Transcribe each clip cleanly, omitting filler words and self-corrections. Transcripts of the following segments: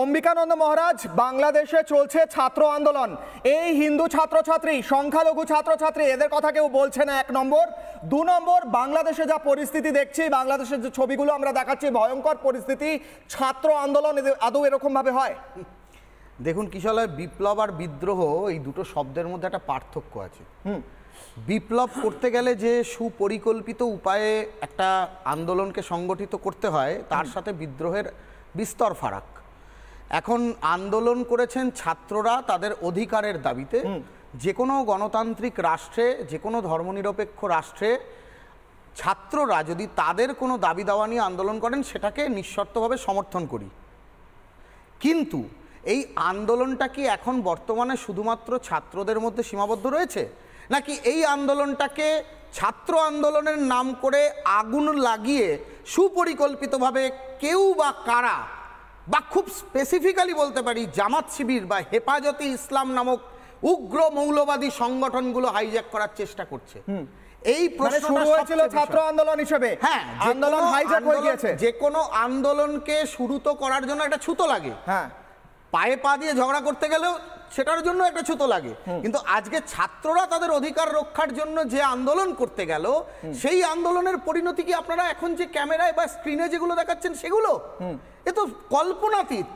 অম্বিকানন্দ মহারাজ, বাংলাদেশে চলছে ছাত্র আন্দোলন। এই হিন্দু ছাত্রছাত্রী, সংখ্যালঘু ছাত্রছাত্রী, এদের কথা কেউ বলছে না, 1 নম্বর। 2 নম্বর, বাংলাদেশে যা পরিস্থিতি দেখছি, বাংলাদেশের যে ছবিগুলো আমরা দেখাচ্ছি, ভয়ঙ্কর পরিস্থিতি। ছাত্র আন্দোলন আদৌ এরকম ভাবে হয়? দেখুন কিশলয়, বিপ্লব আর বিদ্রোহ এই দুটো শব্দের মধ্যে একটা পার্থক্য আছে। বিপ্লব করতে গেলে যে সুপরিকল্পিত উপায়ে একটা আন্দোলনকে সংগঠিত করতে হয়, তার সাথে বিদ্রোহের বিস্তর ফারাক। এখন আন্দোলন করেছেন ছাত্ররা তাদের অধিকারের দাবিতে। যে কোনো গণতান্ত্রিক রাষ্ট্রে, যে কোনো ধর্মনিরপেক্ষ রাষ্ট্রে ছাত্ররা যদি তাদের কোনো দাবি দাওয়া নিয়ে আন্দোলন করেন, সেটাকে নিঃশর্তভাবে সমর্থন করি। কিন্তু এই আন্দোলনটা কি এখন বর্তমানে শুধুমাত্র ছাত্রদের মধ্যে সীমাবদ্ধ রয়েছে, নাকি এই আন্দোলনটাকে ছাত্র আন্দোলনের নাম করে আগুন লাগিয়ে সুপরিকল্পিতভাবে কেউ বা কারা, বা খুব স্পেসিফিক্যালি বলতে পারি জামাত শিবির বা হেফাজতে ইসলাম নামক উগ্র মৌলবাদী সংগঠনগুলো হাইজ্যাক করার চেষ্টা করছে? এই প্রশ্ন শুরু হয়েছিল ছাত্র আন্দোলন হিসেবে। হ্যাঁ, আন্দোলন হাইজ্যাক হয়ে গিয়েছে। যে কোনো আন্দোলনকে শুরু তো করার জন্য একটা ছুতো লাগে। হ্যাঁ, পায়ে পা দিয়ে ঝগড়া করতে গেলেও সেটার জন্য একটা ছুতো লাগে। কিন্তু আজকে ছাত্ররা তাদের অধিকার রক্ষার জন্য যে আন্দোলন করতে গেল, সেই আন্দোলনের পরিণতি কি আপনারা এখন যে ক্যামেরায় বা স্ক্রিনে যেগুলো দেখাচ্ছেন সেগুলো? এ তো কল্পনাতীত।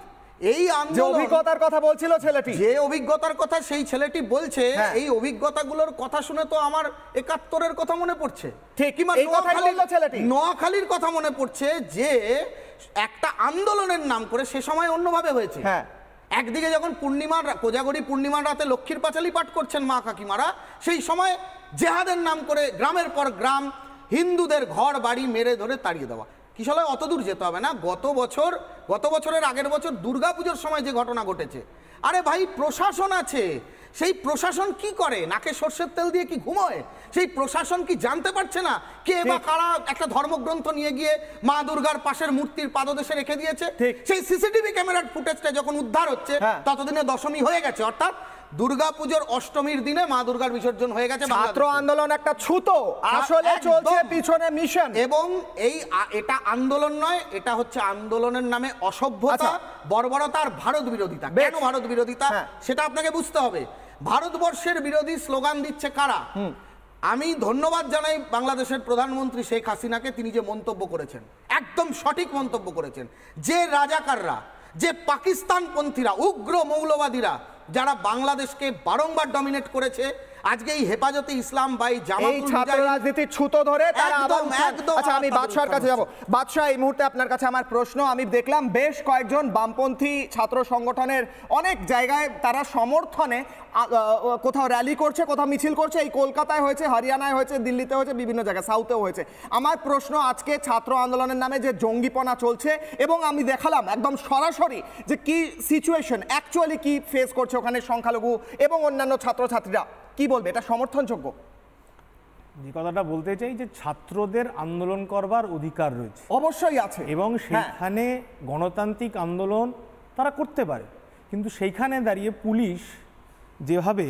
এই অভিজ্ঞতার কথা বলছিল ছেলেটি, যে অভিজ্ঞতার কথা সেই ছেলেটি বলছে, এই অভিজ্ঞতাগুলোর কথা শুনে তো আমার 71-এর কথা মনে পড়ছে, ঠিক নোয়াখালীর কথা মনে পড়ছে, যে একটা আন্দোলনের নাম করে সে সময় অন্যভাবে হয়েছে। একদিকে যখন পূর্ণিমার, কোজাগরী পূর্ণিমার রাতে লক্ষ্মীর পাঁচালী পাঠ করছেন মা কাকিমারা, সেই সময় জেহাদের নাম করে গ্রামের পর গ্রাম হিন্দুদের ঘর বাড়ি মেরে ধরে তাড়িয়ে দেওয়া। কিশলয় অত দূর যেতে হবে না, গত বছরের আগের বছর দুর্গাপুজোর সময় যে ঘটনা ঘটেছে, আরে ভাই প্রশাসন আছে, সেই প্রশাসন কি করে? নাকে সর্ষের তেল দিয়ে কি ঘুমোয়? সেই প্রশাসন কি জানতে পারছে না কে বা কারা একটা ধর্মগ্রন্থ নিয়ে গিয়ে মা দুর্গার পাশের মূর্তির পাদদেশে রেখে দিয়েছে? সেই সিসিটিভি ক্যামেরার ফুটেজটা যখন উদ্ধার হচ্ছে, ততদিনে দশমী হয়ে গেছে, অর্থাৎ দুর্গাপুজোর অষ্টমীর দিনে মা দুর্গার বিসর্জন হয়ে গেছে। ছাত্র আন্দোলন একটা ছুতো, আসলে চলছে পিছনে মিশন। এবং এটা আন্দোলন নয়, এটা হচ্ছে আন্দোলনের নামে অসভ্যতা, বর্বরতা আর ভারত বিরোধিতা। কেন ভারত বিরোধিতা সেটা আপনাকে বুঝতে হবে। ভারতবর্ষের বিরোধী স্লোগান দিচ্ছে কারা? আমি ধন্যবাদ জানাই বাংলাদেশের প্রধানমন্ত্রী শেখ হাসিনাকে, তিনি যে মন্তব্য করেছেন, একদম সঠিক মন্তব্য করেছেন। যে রাজাকাররা, যে পাকিস্তানপন্থীরা, উগ্র মৌলবাদীরা যারা বাংলাদেশকে বারংবার ডমিনেট করেছে, আজকে এই হেফাজতে ইসলাম বা এই ছাত্র রাজনীতির ছুতো ধরে তারা একদম। আচ্ছা, আমি বাদশাহর কাছে যাব। বাদশাহ, এই মুহূর্তে আপনার কাছে আমার প্রশ্ন, আমি দেখলাম বেশ কয়েকজন বামপন্থী ছাত্র সংগঠনের অনেক জায়গায় তারা সমর্থনে কোথাও র্যালি করছে, কোথাও মিছিল করছে। এই কলকাতায় হয়েছে, হরিয়ানায় হয়েছে, দিল্লিতে হয়েছে, বিভিন্ন জায়গায়, সাউথেও হয়েছে। আমার প্রশ্ন, আজকে ছাত্র আন্দোলনের নামে যে জঙ্গিপনা চলছে, এবং আমি দেখালাম একদম সরাসরি যে কি সিচুয়েশন, অ্যাকচুয়ালি কি ফেস করছে ওখানে সংখ্যালঘু এবং অন্যান্য ছাত্রছাত্রীরা, কি বলবে? এটা সমর্থনযোগ্য? যে কথাটা বলতে চাই, যে ছাত্রদের আন্দোলন করবার অধিকার রয়েছে, অবশ্যই আছে, এবং সেইখানে গণতান্ত্রিক আন্দোলন তারা করতে পারে। কিন্তু সেইখানে দাঁড়িয়ে পুলিশ যেভাবে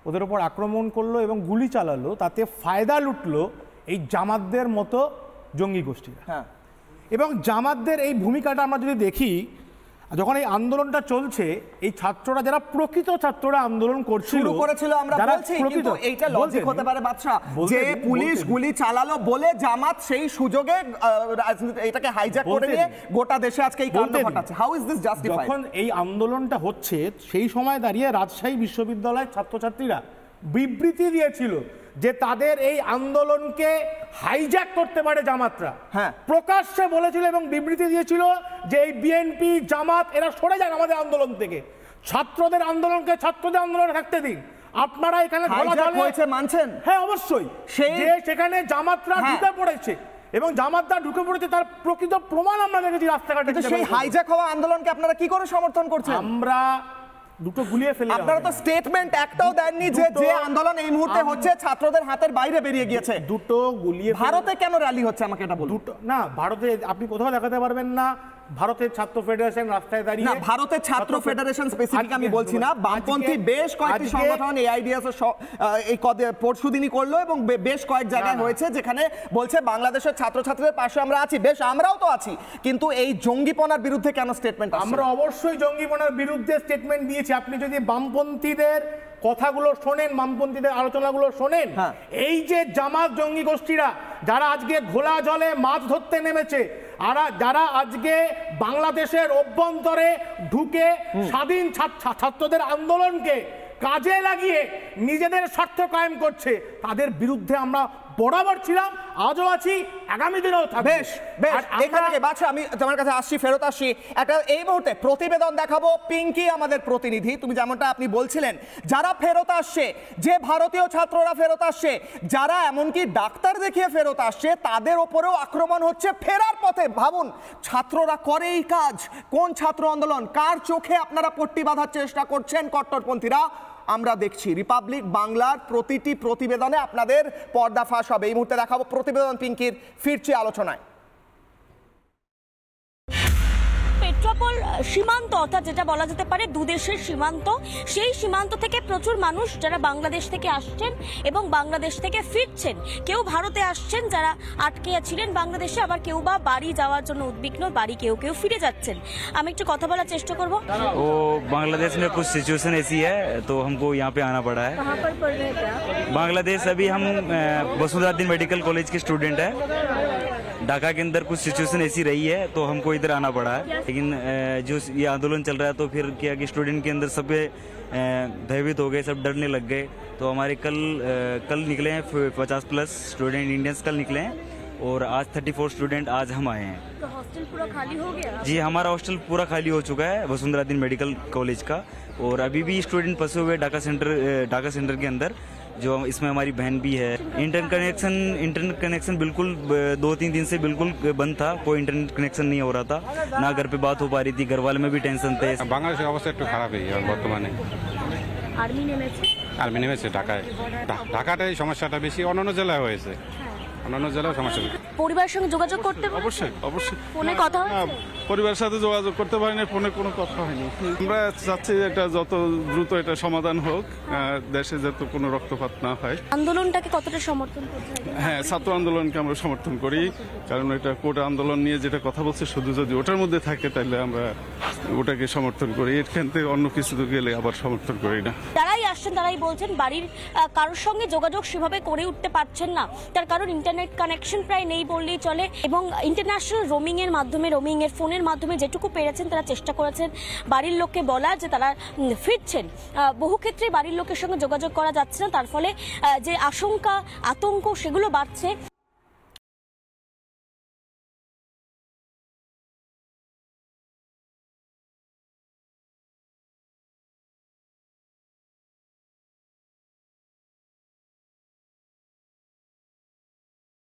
ওদের ওপর আক্রমণ করলো এবং গুলি চালালো, তাতে ফায়দা লুটলো এই জামাতদের মতো জঙ্গি গোষ্ঠীরা। এবং জামাতদের এই ভূমিকাটা আমরা যদি দেখি, যখন এই আন্দোলনটা চলছে, এই ছাত্ররা যারা প্রকৃত ছাত্ররা আন্দোলন করছিল, আমরা বলছি, কিন্তু এইটা লজিক হতে পারে বাদশা, যে পুলিশ গুলি চালালো বলে জামাত সেই সুযোগে এটাকে হাইজ্যাক করে নিয়ে গোটা দেশে আজকে এই কাণ্ড ঘটাচ্ছে। How is this justified? যখন এই আন্দোলনটা হচ্ছে, সেই সময় দাঁড়িয়ে রাজশাহী বিশ্ববিদ্যালয়ের ছাত্রছাত্রীরা বিবৃতি দিয়েছিল যে তাদের এই আন্দোলনকে হাইজ্যাক করতে পারে জামাতরা। প্রকাশ্যে বলেছিল এবং বিবৃতি দিয়েছিল যে এই বিএনপি, জামাত, এরা সরে যান আমাদের আন্দোলন থেকে, ছাত্রদের আন্দোলনকে ছাত্রদের আন্দোলনে থাকতে দিন, আপনারা এখানে মানছেন? হ্যাঁ, অবশ্যই। সেখানে জামাতরা ঢুকে পড়েছে, এবং জামাতরা ঢুকে পড়েছে তার প্রকৃত প্রমাণ আমরা দেখেছি রাস্তাঘাটে। সেই হাইজ্যাক হওয়া আন্দোলনকে আপনারা কি করে সমর্থন করছেন? আমরা দুটো গুলিয়ে ফেলে, আপনারা তো স্টেটমেন্ট একটাও দেননি যে আন্দোলন এই মুহূর্তে হচ্ছে ছাত্রদের হাতের বাইরে বেরিয়ে গিয়েছে। দুটো গুলিয়ে, ভারতে কেন র্যালি হচ্ছে আমাকে এটা বলুন। দুটো না, ভারতে আপনি কোথাও দেখাতে পারবেন না ভারতের ছাত্র ফেডারেশন রাস্তায় দাঁড়িয়ে, না ভারতের ছাত্র ফেডারেশন স্পেসিফিক আমি বলছি না, বামপন্থী বেশ কয়েকটি সংগঠন এআইডিএস এই পরশুদিনই করলো এবং বেশ কয়েক জায়গায় হয়েছে যেখানে বলছে বাংলাদেশের ছাত্রছাত্রীদের পাশে আমরা আছি। বেশ, আমরাও তো আছি, কিন্তু এই জঙ্গিপনার বিরুদ্ধে কেন স্টেটমেন্ট? আমরা অবশ্যই জঙ্গিপনার বিরুদ্ধে স্টেটমেন্ট দিয়েছি। আপনি যদি বামপন্থীদের কথাগুলো শোনেন, বামপন্থীদের আলোচনাগুলো শোনেন, এই যে জামাত জঙ্গি গোষ্ঠীরা যারা আজকে ঘোলা জলে মাছ ধরতে নেমেছে, আর যারা আজকে বাংলাদেশের অভ্যন্তরে ঢুকে স্বাধীন ছাত্রদের আন্দোলনকে কাজে লাগিয়ে নিজেদের স্বার্থ কায়েম করছে, তাদের বিরুদ্ধে আমরা বরাবর ছিলাম, আজও আছি, আগামী দিনেও থাকবে। বেশ বেশ, এখানে বাচ্চা আমি তোমার কাছে আসছি, ফেরত আসছি। একটা এই মুহূর্তে প্রতিবেদন দেখাবো, পিঙ্কি আমাদের প্রতিনিধি, তুমি যেমনটা আপনি বলছিলেন যারা ফেরত আসছে, যে ভারতীয় ছাত্ররা ফেরত আসছে, যারা এমনকি ডাক্তার দেখিয়ে ফেরত আসছে, তাদের ওপরেও আক্রমণ হচ্ছে ফেরার পথে। ভাবুন, ছাত্ররা করে এই কাজ, কোন ছাত্র আন্দোলন, কার চোখে আপনারা পট্টি বাঁধার চেষ্টা করছেন কট্টরপন্থীরা? আমরা দেখছি রিপাবলিক বাংলার প্রতিটি প্রতিবেদনে আপনাদের পর্দাফাশ হবে। এই মুহূর্তে দেখাবো প্রতিবেদন পিঙ্কির, ফিরছি আলোচনায়। পেট্রাপোল সীমান্ত, অর্থাৎ যেটা বলা যেতে পারে দুদেশের সীমান্ত, সেই সীমান্ত থেকে প্রচুর মানুষ যারা বাংলাদেশ থেকে আসছেন এবং বাংলাদেশ থেকে ফিরছেন। কেউ ভারতে আসছেন যারা আটকে ছিলেন বাংলাদেশে, আবার কেউ বা বাড়ি যাওয়ার জন্য উদ্বিগ্ন, বাড়ি কেউ কেউ ফিরে যাচ্ছেন। আমি একটু কথা বলার চেষ্টা করব। वो बांग्लादेश में कुछ सिचुएशन ऐसी है तो हमको यहाँ पे आना पड़ा है। कहाँ पर पढ़ रहे थे आप? बांग्लादेश अभी हम वसुंधरा दिन मेडिकल कॉलेज के स्टूडेंट है। ढाका के अंदर कुछ सिचुएशन ऐसी रही है तो हमको इधर आना पड़ा है, लेकिन जो ये आंदोलन चल रहा है तो फिर क्या कि स्टूडेंट के अंदर सब भयभीत हो गए, सब डरने लग गए। तो हमारे कल निकले हैं 50+ स्टूडेंट इंडियंस कल निकले हैं और आज 34 स्टूडेंट आज हम आए हैं। तो हॉस्टल पूरा खाली हो गया? जी, हमारा हॉस्टल पूरा खाली हो चुका है वसुंधरा दिन मेडिकल कॉलेज का, और अभी भी स्टूडेंट फंसे हुए ढाका सेंटर के अंदर, जो इसमें हमारी बहन भी है। इंटरनेट कनेक्शन बिल्कुल 2-3 दिन से बिल्कुल बंद था, कोई इंटरनेट कनेक्शन नहीं हो रहा था, ना घर पे बात हो पा रही थी, घर वाले में भी टेंशन थे। বাংলাদেশের অবস্থা একটু খারাপই বর্তমানে। আর্মি নেমেছে? আর্মি নেমেছে ঢাকায়। ঢাকাটাই সমস্যাটা বেশি, অন্যান্য জেলায় হয়েছে, অন্যান্য জেলায় সমস্যা বেশি। পরিবারের সঙ্গে যোগাযোগ করতে পারছেন? অবশ্যই অবশ্যই ফোনে কথা হ্যাঁ, হচ্ছে? পরিবারের সাথে যোগাযোগ করতে পারিনি, ফোনে কোনো কথা হয়নি। আমরা চাচ্ছি এটা যত দ্রুত এটা সমাধান হোক, দেশে যাতে কোনো রক্তপাত না হয়। আন্দোলনটাকে কতটা সমর্থন করছেন? হ্যাঁ, ছাত্র আন্দোলনকে আমরা সমর্থন করি, কারণ এটা কোটা আন্দোলন নিয়ে যেটা কথা বলছে, শুধু যদি ওটার মধ্যে থাকে তাহলে আমরা ওটাকে সমর্থন করি, এখান থেকে অন্য কিছু গেলে আবার সমর্থন করি না। যারাই আসছেন তারাই বলছেন বাড়ির কারোর সঙ্গে যোগাযোগ সেভাবে করে উঠতে পারছেন না, তার কারণ ইন্টারনেট কানেকশন প্রায় নেই বললেই চলে, এবং ইন্টারন্যাশনাল রোমিং এর মাধ্যমে, রোমিং এর ফোনের মাধ্যমে যেটুকু পেরেছেন তারা চেষ্টা করেছেন বাড়ির লোককে বলার যে তারা ফিরছেন। বহু ক্ষেত্রে বাড়ির লোকের সঙ্গে যোগাযোগ করা যাচ্ছে না, তার ফলে যে আশঙ্কা আতঙ্ক সেগুলো বাড়ছে।